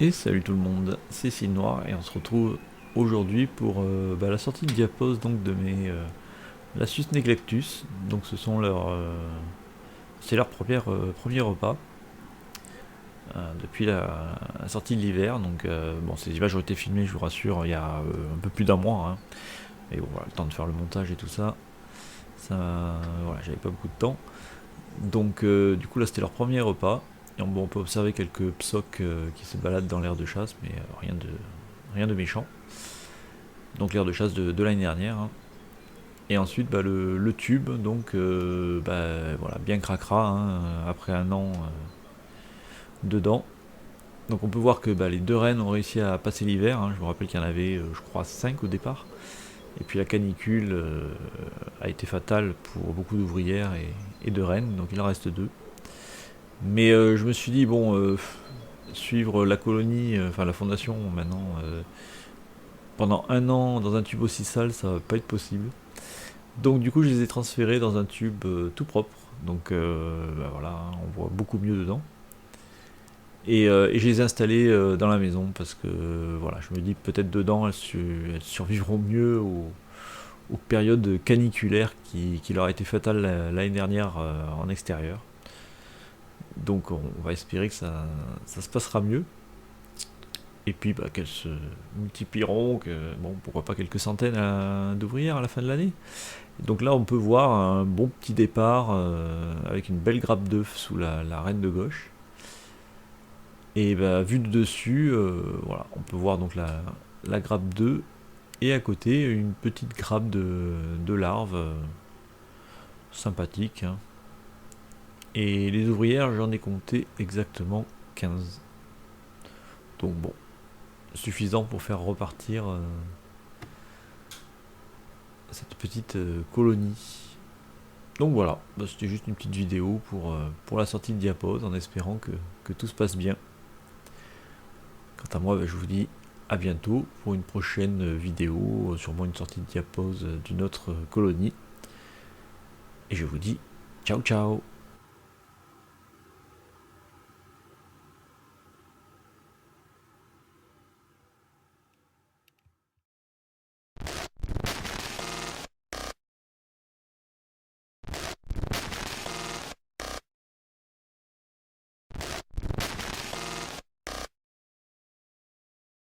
Et salut tout le monde, c'est Cine Noir et on se retrouve aujourd'hui pour la sortie de diapos donc de mes Lasius Neglectus. Donc ce sont c'est leur premier repas depuis la sortie de l'hiver. Donc bon, ces images ont été filmées, je vous rassure, il y a un peu plus d'un mois. Hein. Et bon, voilà, le temps de faire le montage et tout ça, voilà, j'avais pas beaucoup de temps. Donc du coup là c'était leur premier repas. Et on peut observer quelques psocs qui se baladent dans l'air de chasse, mais rien de méchant. Donc l'air de chasse de l'année dernière. Hein. Et ensuite le tube, donc voilà, bien cracra, hein, après un an dedans. Donc on peut voir que les deux rennes ont réussi à passer l'hiver. Hein. Je vous rappelle qu'il y en avait, je crois, 5 au départ. Et puis la canicule a été fatale pour beaucoup d'ouvrières et de rennes, donc il en reste deux. Mais je me suis dit, bon, suivre la colonie, enfin la fondation maintenant, pendant un an dans un tube aussi sale, ça va pas être possible. Donc du coup je les ai transférés dans un tube tout propre. Donc voilà, hein, on voit beaucoup mieux dedans. Et je les ai installés dans la maison parce que voilà, je me dis peut-être dedans elles survivront mieux aux périodes caniculaires qui leur a été fatales l'année dernière en extérieur. Donc on va espérer que ça se passera mieux. Et puis qu'elles se multiplieront, que bon pourquoi pas quelques centaines d'ouvrières à la fin de l'année. Donc là, on peut voir un bon petit départ avec une belle grappe d'œufs sous la reine de gauche. Et vu de dessus, voilà, on peut voir donc la grappe d'œufs et à côté une petite grappe de larves sympathique. Hein. Et les ouvrières, j'en ai compté exactement 15. Donc bon, suffisant pour faire repartir cette petite colonie. Donc voilà, c'était juste une petite vidéo pour la sortie de diapos en espérant que tout se passe bien. Quant à moi, je vous dis à bientôt pour une prochaine vidéo, sûrement une sortie de diapos d'une autre colonie. Et je vous dis ciao ciao.